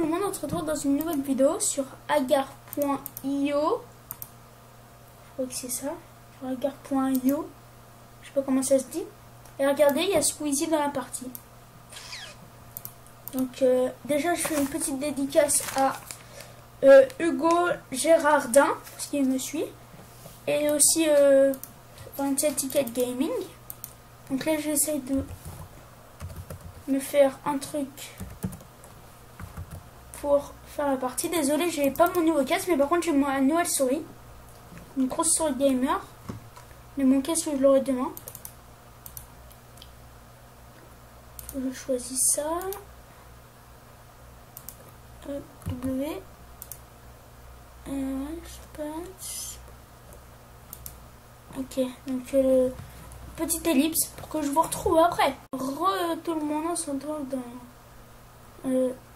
tout le monde, on se retrouve dans une nouvelle vidéo sur agar.io. Je crois que c'est ça, sur agar.io. Je sais pas comment ça se dit. Et regardez, il y a Squeezie dans la partie. Donc déjà je fais une petite dédicace à Hugo Gérardin, parce qu'il me suit. Et aussi 27 Ticket Gaming. Donc là j'essaie de me faire un truc pour faire la partie. Désolé, j'ai pas mon nouveau casque, mais par contre j'ai ma nouvelle souris. Une grosse souris gamer. Mais mon casque je l'aurai demain. Je choisis ça. W. Je pense. Ok, donc petite ellipse pour que je vous retrouve après. Tout le monde se retrouve dans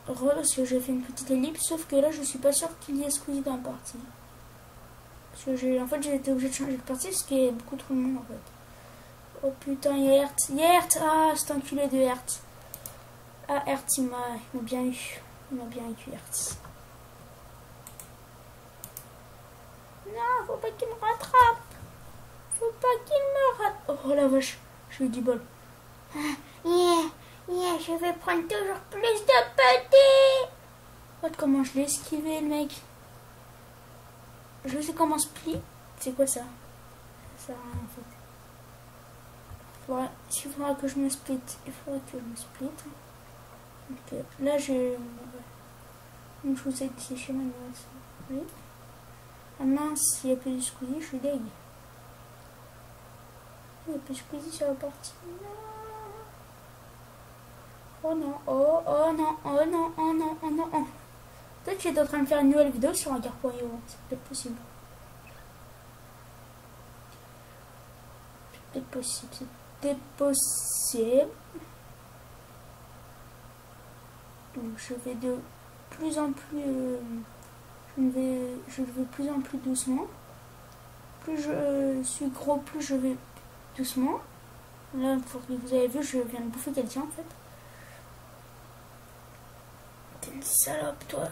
parce que j'ai fait une petite ellipse, sauf que là je suis pas sûr qu'il y ait Squeezie dans la partie. Parce que j'ai été obligé de changer de partie parce qu'il y a beaucoup trop de monde en fait. Oh putain, il y a Hertz. Ah, c'est enculé de Hertz. Ah, Hertz il m'a bien eu. Il m'a bien eu Hertz. Non, faut pas qu'il me rattrape. Faut pas qu'il me rattrape. Oh la vache, j'ai eu du bol. Je vais prendre toujours plus de petits. Regarde comment je l'ai esquivé le mec. Je sais comment split. C'est quoi ça? Ça sert à rien en fait. S'il faudra que je me split, il faudra que je me split. Donc là j'ai... Je vous ai dit chez moi. Oui. Ah mince, il n'y a plus de Squeezie, je suis deg. Il n'y a plus de Squeezie sur la partie. Oh non, oh non, oh non, oh non, oh non, oh. Peut-être que j'étais en train de faire une nouvelle vidéo sur agar.io, c'est peut-être possible. C'est peut-être possible, c'est peut-être possible. Donc je vais de plus en plus... je vais plus en plus doucement. Plus je suis gros, plus je vais doucement. Là, vous avez vu, je viens de bouffer quelqu'un en fait. T'es une salope, toi.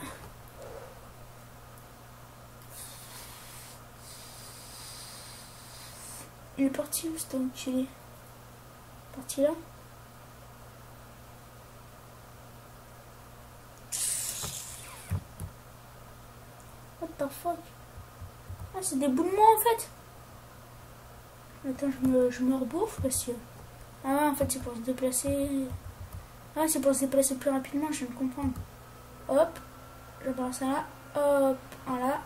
Il est parti où cet enculé? Parti là? What the fuck? Ah, c'est des bouts de moi en fait. Attends, je me rebouffe parce que... Ah ouais, en fait c'est pour se déplacer. Ah, c'est pour se déplacer plus rapidement, je viens de comprendre. Hop, je prends ça là. Hop, voilà.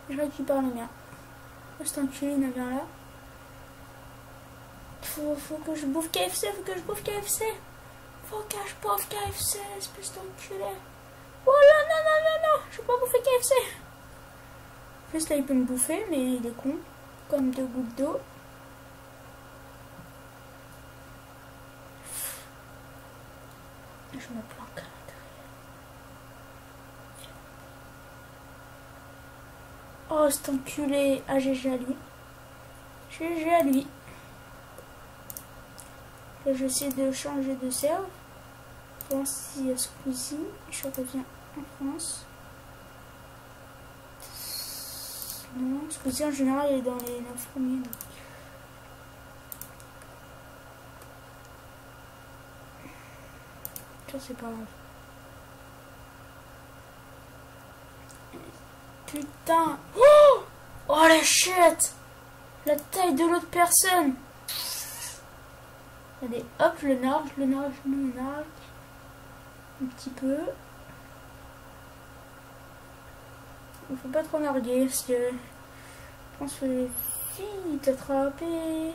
Je récupère le mien. Cet enculé, il vient là. Faut que je bouffe KFC, faut que je bouffe KFC. Faut que je bouffe KFC, espèce d'enculé. Oh là, non, je vais pas bouffer KFC. En plus là il peut me bouffer, mais il est con. Comme 2 gouttes d'eau. Je me planque à l'intérieur. Oh cet enculé. Ah GG à lui. GG à lui. Là j'essaie de changer de serve. Voir s'il y a Squeezie. Je reviens en France. Non, Squeezie en général il est dans les 9 premiers. Donc. Ça c'est pas grave. Putain. Oh la shit. La taille de l'autre personne. Allez, hop, le nargue. Un petit peu. Il faut pas trop narguer parce que je pense que les filles t'attraper.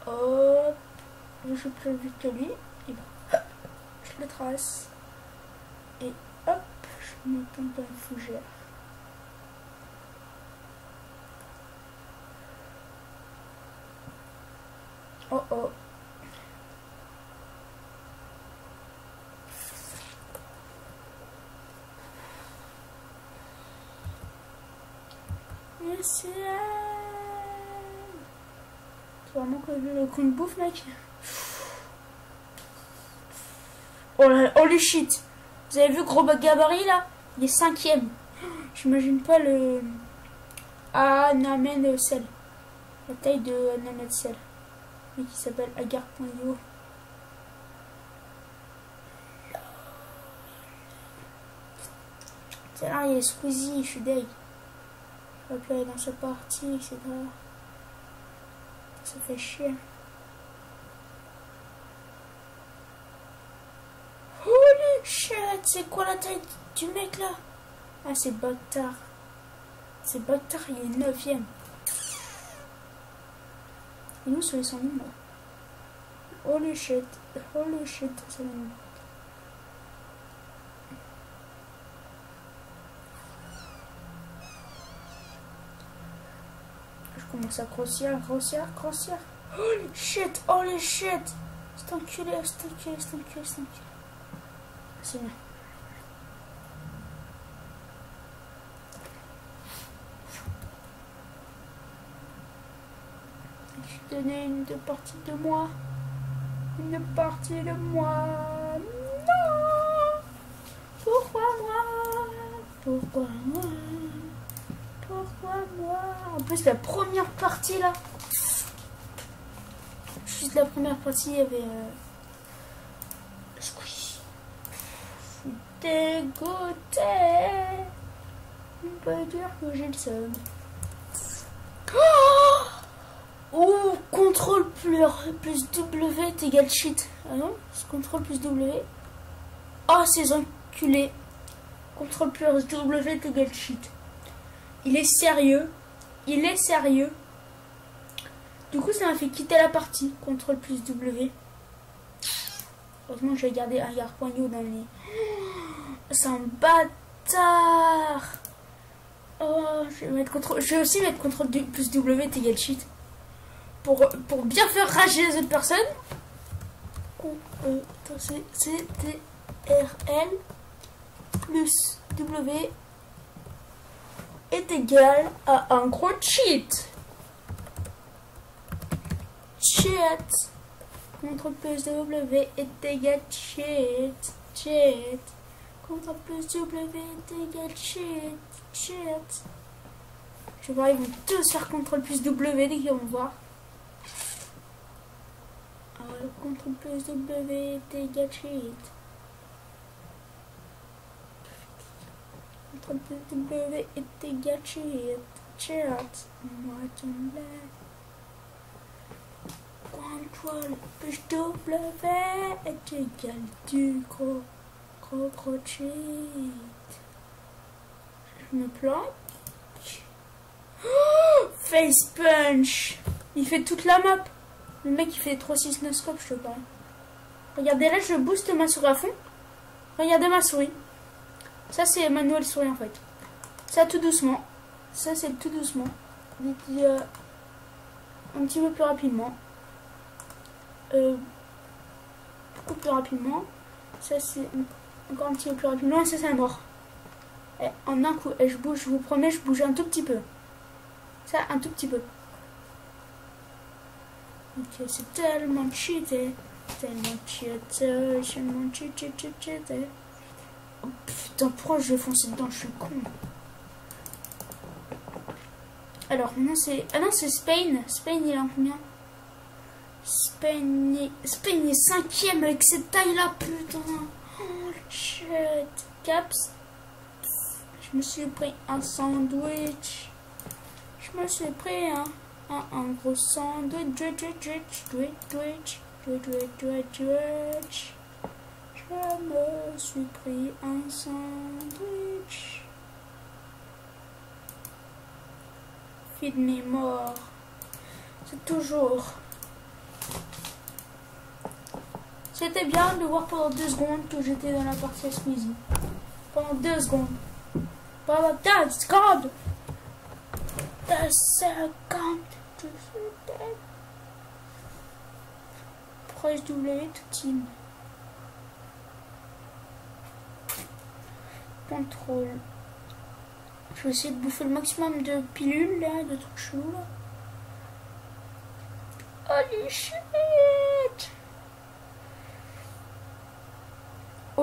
Hop, je suis plus vite que lui. Et ben, je le trace. Et hop, je me tombe dans une fougère. Oh oh. C'est vraiment que le con de bouffe, mec. Oh là, oh les shit. Vous avez vu gros gabarit là? Il est 5e. J'imagine pas le Anamen Cell. La taille de Anamen Cell. Mais qui s'appelle Agar.io. C'est là, il y a Squeezie, je suis deg. Je vais plus aller dans sa partie, etc. Ça fait chier. Holy shit, c'est quoi la taille du mec là? Ah, c'est Bactar. C'est Bactar, il est 9e. Et nous, sur les 100 000, là. Holy shit, ça m'énerve. Je commence à grossir. Holy shit. C'est enculé. C'est bien. Je donnais une partie de moi. Non. Pourquoi moi? En plus, la première partie là. Juste la première partie, il y avait. Squeeze. Je suis dégoûté. On peut dire que j'ai le seum. Oh, contrôle plus W est égal cheat. Ah non, c'est contrôle plus W. Oh, ces enculés. Contrôle plus W est égal cheat. Il est sérieux. Du coup, ça m'a fait quitter la partie. Contrôle plus W. Heureusement que j'ai gardé Agar.io dans les. C'est un bâtard. Oh, je vais aussi mettre contrôle plus W est égal cheat. Pour bien faire rager les autres personnes. CTRL plus W est égal à un gros cheat. Contrôle plus W est égal cheat. Contrôle plus W est égal cheat. Je vais voir, ils vont tous faire contrôle plus W dès qu'ils vont voir. Alors, contrôle plus W est égal cheat. Contrôle plus W est égal cheat. Moi, tu me l'as. Contrôle plus W est égal du gros cheat. Je me planque. Oh, face punch. Il fait toute la map. Le mec il fait 3-6 no-scope, je te parle. Regardez là, je booste ma souris à fond. Regardez ma souris. Ça c'est ma nouvelle souris en fait. Ça tout doucement. Ça c'est tout doucement. Un petit peu plus rapidement. Beaucoup plus rapidement. Ça c'est encore un petit peu plus rapidement. Et ça c'est mort. Et en un coup, et je bouge, je vous promets, je bouge un tout petit peu. Ça, un tout petit peu. Ok, c'est tellement cheaté. Cheaté. Oh, putain, pourquoi je vais foncer dedans? Je suis con. Alors, maintenant c'est... Ah non, c'est Spain. Spain, il est en combien? Spain est 5e avec cette taille-là, putain. Oh, shit. Caps. Je me suis pris un sandwich. Je me suis pris un gros sandwich. Je me suis pris un sandwich. Feed me more. C'est toujours. C'était bien de voir pendant 2 secondes que j'étais dans la partie Squeezie. Pendant 2 secondes. Pendant 2 secondes. 2 secondes. Presse W tout team. Contrôle. Je vais essayer de bouffer le maximum de pilules là, de trucs chelous là. Holy shit!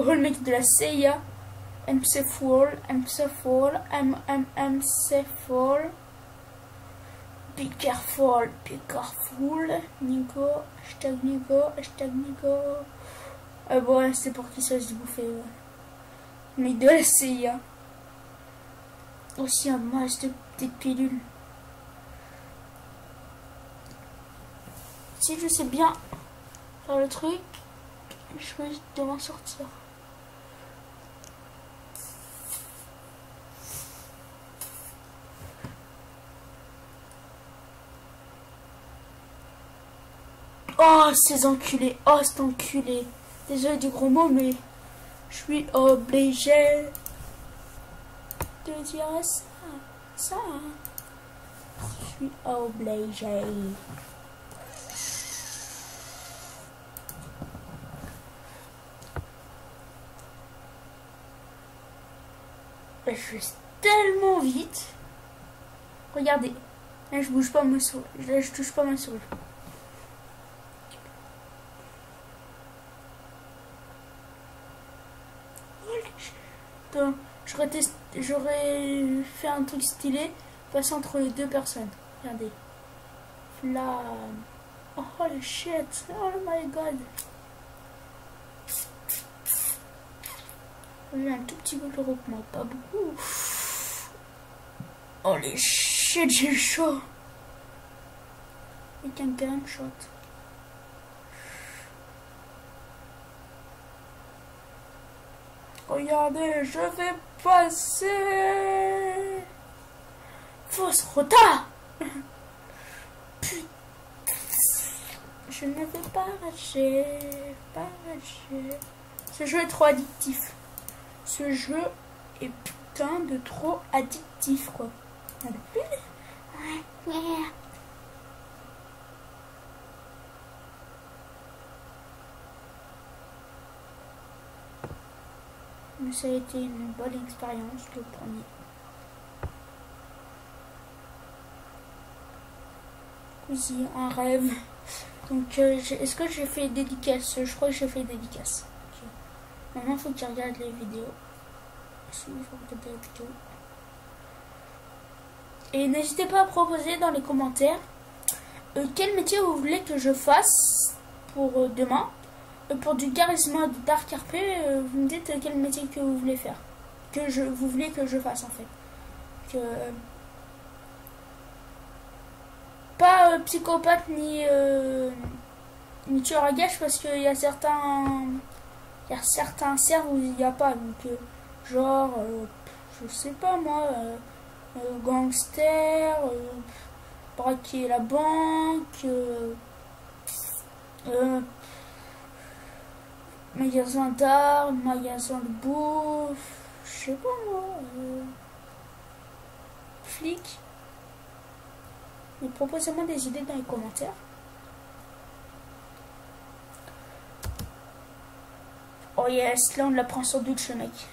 Oh, le mec de la CIA. MC Fall, MC Fall, MC Fall. Be careful, be careful. Nico, hashtag Nico, hashtag Nico. Bon, c'est pour qu'il se fasse bouffer. Le mec de la CIA. Aussi un masse de petites pilules. Si je sais bien faire le truc, je risque de m'en sortir. Oh, ces enculés. Oh, cet enculé. Désolé du gros mot, mais je suis obligée de dire ça. Ça. Je suis obligée. Je vais tellement vite. Regardez. Là, je bouge pas ma souris. Là, je touche pas ma souris. Donc, j'aurais fait un truc stylé, passer entre les deux personnes. Regardez. Flamme. Oh, holy shit. Oh my god. J'ai un tout petit peu de repos, pas beaucoup. Holy shit, j'ai chaud. Avec un gunshot. Regardez, je vais passer. Fausse retard. Putain. Je ne vais pas rager. Pas rager. Ce jeu est trop addictif. Ce jeu est putain de trop addictif, quoi. Mais ça a été une bonne expérience, le premier. Oui, un rêve. Donc, est-ce que j'ai fait dédicace? Je crois que j'ai fait dédicace. Okay. Maintenant, il faut que tu regardes les vidéos. Si je regarde les vidéos. Et n'hésitez pas à proposer dans les commentaires quel métier vous voulez que je fasse pour demain. Pour du charisme de Dark RP, vous me dites quel métier que vous voulez faire. Vous voulez que je fasse, en fait. Pas psychopathe ni tueur à gage, parce qu'il y a certains servres où il n'y a pas. Donc, genre, je sais pas moi, gangster, braquer la banque, magasin d'art, magasin de bouffe, je sais pas moi, flic. Mais proposez-moi des idées dans les commentaires. Oh yes, là on l'apprend sandwich le mec.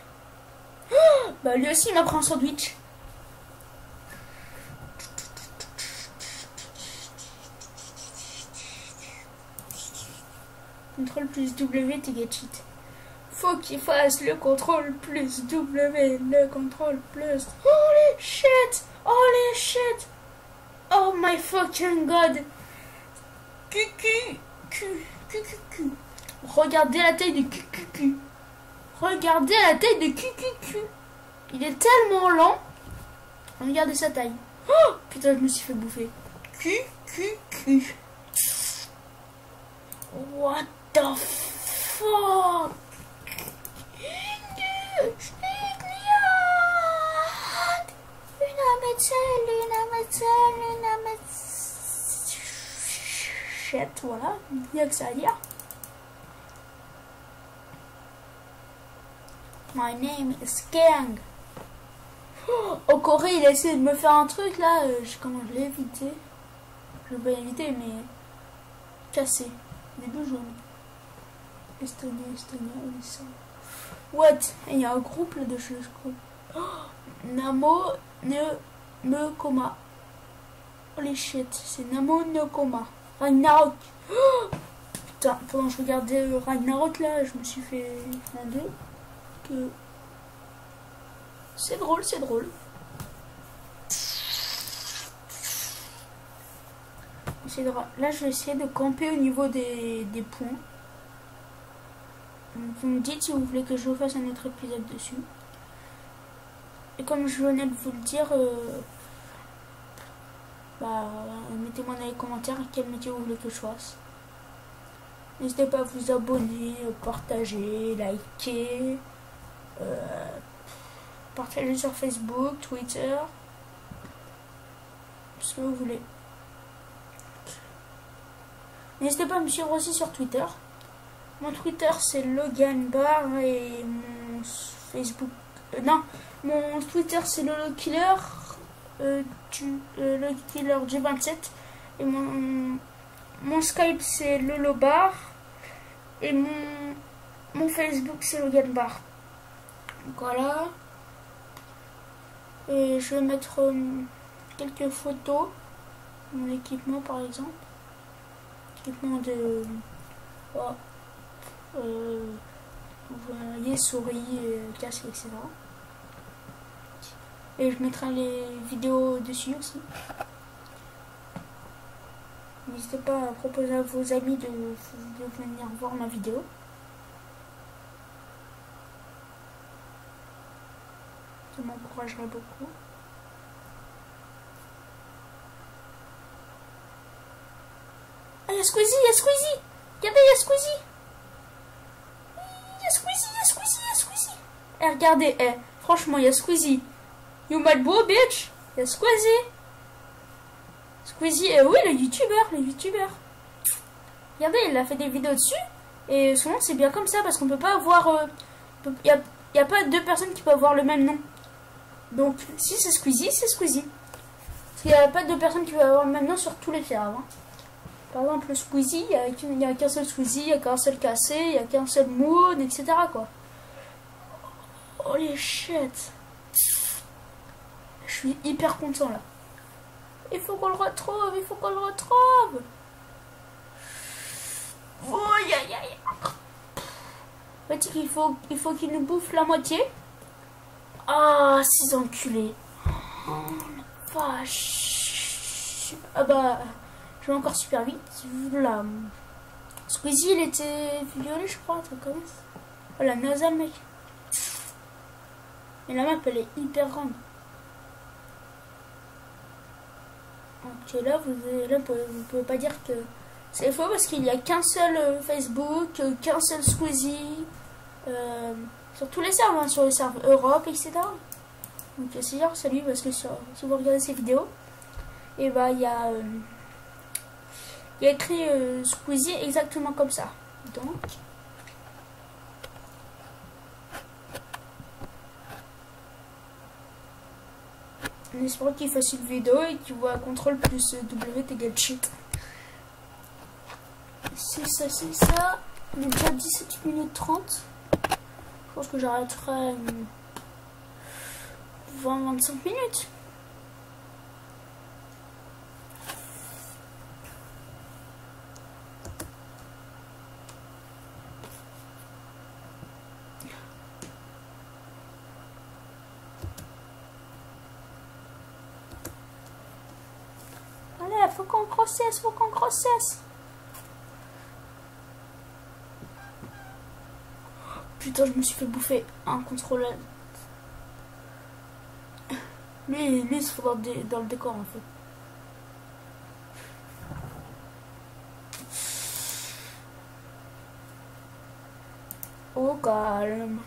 Oh, bah lui aussi il m'apprend sandwich. Contrôle plus W, tu get cheat. Faut qu'il fasse le contrôle plus W, le contrôle plus. Holy shit! Holy shit! Oh my fucking god! QQQ. Regardez la taille de QQQ. Regardez la taille de QQQ. Il est tellement lent. Regardez sa taille. Oh putain, je me suis fait bouffer. QQQ. What the fuck? Shit, voilà, il n'y a que ça à dire. My name is Gang. Au Corée, il a essayé de me faire un truc là, comment je l'ai évité? Je l'ai pas évité, mais cassé. Des deux jaunes. Estonie, Odyssey. What? Il y a un groupe là de choses, je crois. Oh, Namo ne me coma. Holy shit, c'est Namo no coma. Ragnarok. Oh, putain, pendant que je regardais Ragnarok là, je me suis fait un deux. Que... C'est drôle, c'est drôle. Là, je vais essayer de camper au niveau des points. Donc, vous me dites si vous voulez que je fasse un autre épisode dessus. Et comme je venais de vous le dire, mettez-moi dans les commentaires quel métier vous voulez que je fasse. N'hésitez pas à vous abonner, partager, liker, partager sur Facebook, Twitter, ce que vous voulez. N'hésitez pas à me suivre aussi sur Twitter. Mon Twitter c'est Logan Bar et mon Facebook... mon Twitter c'est Lolo Killer, Lolo Killer G27 et mon Skype c'est Lolo Bar et mon Facebook c'est Logan Bar. Donc voilà. Et je vais mettre quelques photos de mon équipement par exemple. Équipement de... vous voyez, souris, casque, etc. Et je mettrai les vidéos dessus aussi. N'hésitez pas à proposer à vos amis de venir voir ma vidéo. Ça m'encouragerait beaucoup. Ah, il y a Squeezie, il y a Squeezie! Regardez, il y a Squeezie! Il y a Squeezie, il y a Squeezie, il y a Squeezie! Eh, regardez, franchement, il y a Squeezie. You mad boy, bitch! Il y a Squeezie! Squeezie, oui, le youtubeur. Regardez, il a fait des vidéos dessus. Et souvent, c'est bien comme ça, parce qu'on peut pas avoir... Il n'y a pas deux personnes qui peuvent avoir le même nom. Donc, si c'est Squeezie, c'est Squeezie. Parce qu'il n'y a pas deux personnes qui peuvent avoir le même nom sur tous les fermes. Hein. Par exemple, le Squeezie, il n'y a qu'un seul Squeezie, il n'y a qu'un seul Cassé, il n'y a qu'un seul Moon, etc. quoi. Oh les shit. Je suis hyper content là. Il faut qu'on le retrouve, il faut qu'on le retrouve. Oh, aïe aïe aïe. En fait, il faut qu'il nous bouffe la moitié. Ah, ces enculés. Oh la vache. Ah bah, je vais encore super vite. Là. Squeezie, il était violet, je crois, un truc comme ça. Oh la nasal, mec. Mais la map, elle est hyper grande. Ok, là, vous pouvez pas dire que c'est faux parce qu'il n'y a qu'un seul Facebook, qu'un seul Squeezie. Sur tous les serveurs, hein, sur les serveurs Europe, etc. Donc c'est dire salut parce que si vous regardez ces vidéos, et bah il y a écrit Squeezie exactement comme ça. Donc on espère qu'il fasse une vidéo et qu'il voit CTRL plus W égale shit. C'est ça, c'est ça. On est déjà 17 minutes 30. Je pense que j'arrêterai 20-25 minutes. Allez, faut qu'on grossisse, faut qu'on grossisse. Putain, je me suis fait bouffer un contrôleur. Lui il se fout dans le décor en fait. Oh calme.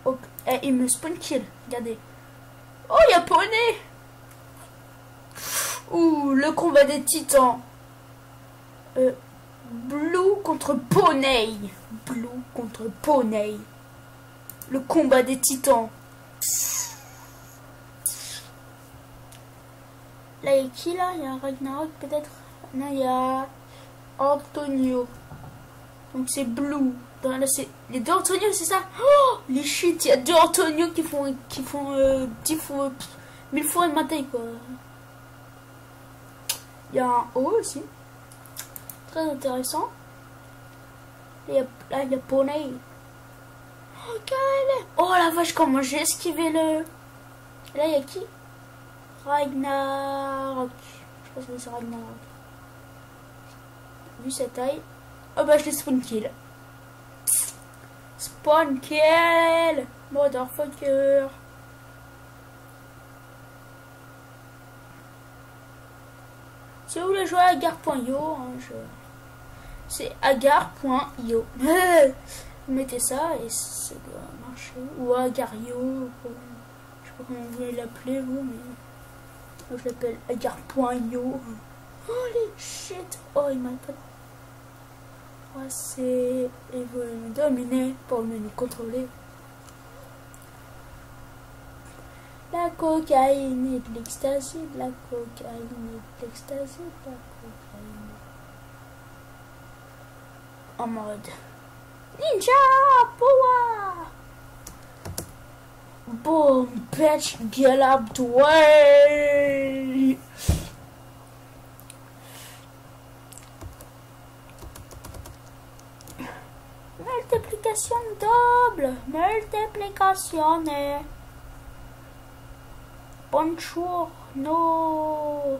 Oh, il me spawn kill, regardez. Oh, il y a Poney. Ouh, le combat des titans. Blue contre Poney. Blue contre Poney. Le combat des titans. Là, il y a qui là? Il y a Ragnarok peut-être? Non, il y a Antonio. Donc c'est Blue. Là, c'est les deux Antonio, c'est ça? Oh, les shit, il y a deux Antonio qui font 10 fois 1000 fois de ma taille quoi. Il y a un O aussi. très intéressant. Et là, il y a Poney. Oh la vache, comment j'ai esquivé le... Là, il y a qui? Ragnarok. Je pense que c'est Ragnarok. Vu sa taille. Oh bah, je l'ai spawn kill. Spawn kill! Motherfucker! Si vous voulez jouer à agar.io, hein, c'est agar.io. Vous mettez ça et ça doit marcher. Ou agario, je sais pas comment vous voulez l'appeler vous, mais moi je l'appelle agar.io. Holy shit! Oh, il m'a pas passé. Et vous me dominer pour me contrôler. La cocaïne et de l'ecstasy, de la cocaïne et de l'ecstasy, de la cocaïne. En mode Ninja Power! Boom, bitch, get up the way! Multiplication double, multiplication. Bonjour, no.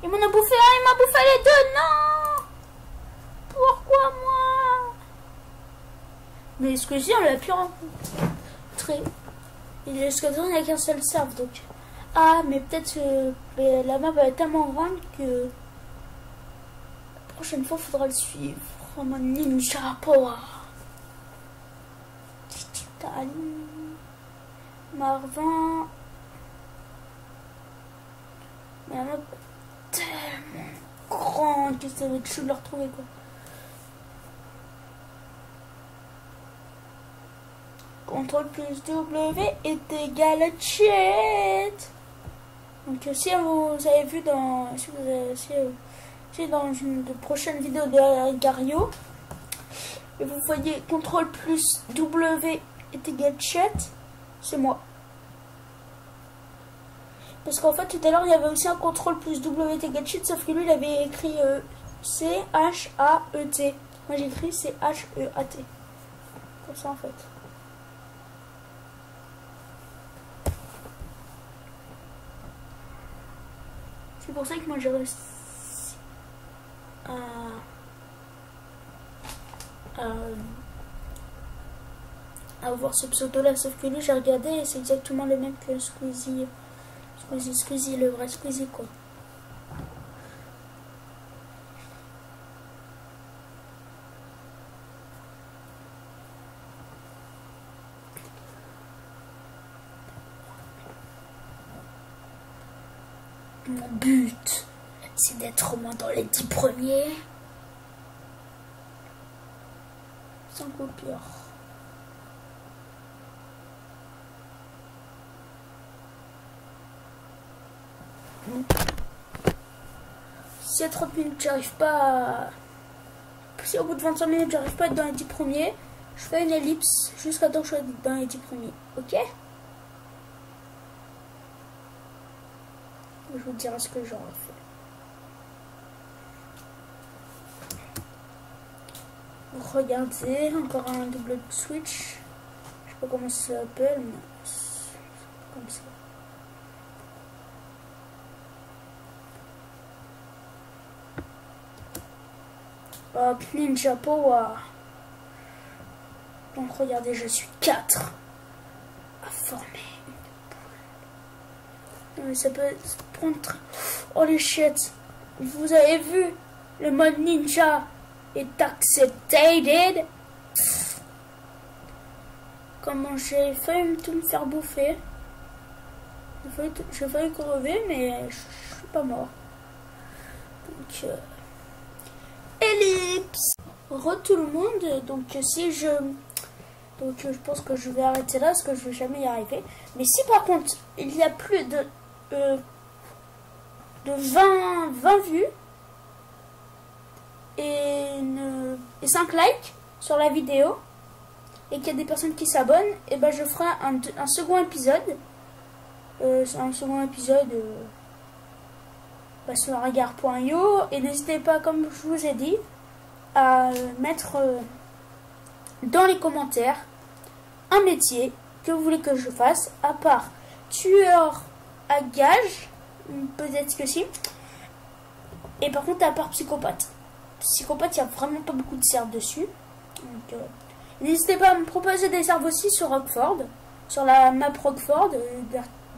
Il m'en a bouffé un, il m'a bouffé les deux, non. Pourquoi moi? Mais ce que je dis, on l'a pu rencontrer. Et jusqu'à présent, il n'y a qu'un seul serve, donc. Ah, mais peut-être que la map va être tellement grande que la prochaine fois, il faudra le suivre. Oh, mon ninja power. Marvin. Mais la map est tellement grande que ça va être chaud de le retrouver, quoi. CTRL plus W est égal à chat. Donc si vous avez vu dans si dans une prochaine vidéo de Gario et vous voyez CTRL plus W est égal à chat, c'est moi. Parce qu'en fait tout à l'heure il y avait aussi un CTRL plus W est égal à chat, sauf que lui il avait écrit C-H-A-E-T. Moi j'ai écrit C-H-E-A-T. Comme ça en fait. C'est pour ça que moi j'ai réussi à avoir ce pseudo là, sauf que lui j'ai regardé et c'est exactement le même que Squeezie, le vrai Squeezie quoi. Mon but, c'est d'être au moins dans les 10 premiers. Sans coupure. Si à 30 minutes j'arrive pas à... Si au bout de 25 minutes j'arrive pas à être dans les 10 premiers, je fais une ellipse jusqu'à temps que je sois dans les 10 premiers. Ok? Je vous dirai ce que j'aurais fait. Regardez, encore un double switch. Je sais pas comment ça s'appelle, mais c'est comme ça. Hop, Ninja Power. Donc regardez, je suis 4 à former une boule. Ça peut prendre... Oh les shit. Vous avez vu, le mode ninja est accepted. Comment j'ai failli tout me faire bouffer. J'ai failli crever, mais je suis pas mort. Donc, ellipse. Tout le monde. Donc si je... Donc je pense que je vais arrêter là parce que je vais jamais y arriver. Mais si par contre il y a plus de 20 vues et 5 likes sur la vidéo et qu'il y a des personnes qui s'abonnent, et ben je ferai un second épisode. sur regard.io et n'hésitez pas, comme je vous ai dit, à mettre dans les commentaires un métier que vous voulez que je fasse, à part tueur à gage, peut-être que si, et par contre à part psychopathe. Psychopathe, il n'y a vraiment pas beaucoup de serves dessus. Donc, n'hésitez pas à me proposer des serves aussi sur Rockford, sur la map Rockford,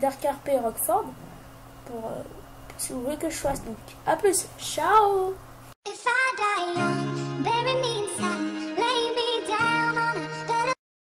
d'RKRP Rockford, pour si vous voulez que je fasse. Donc, à plus, ciao! If I die young.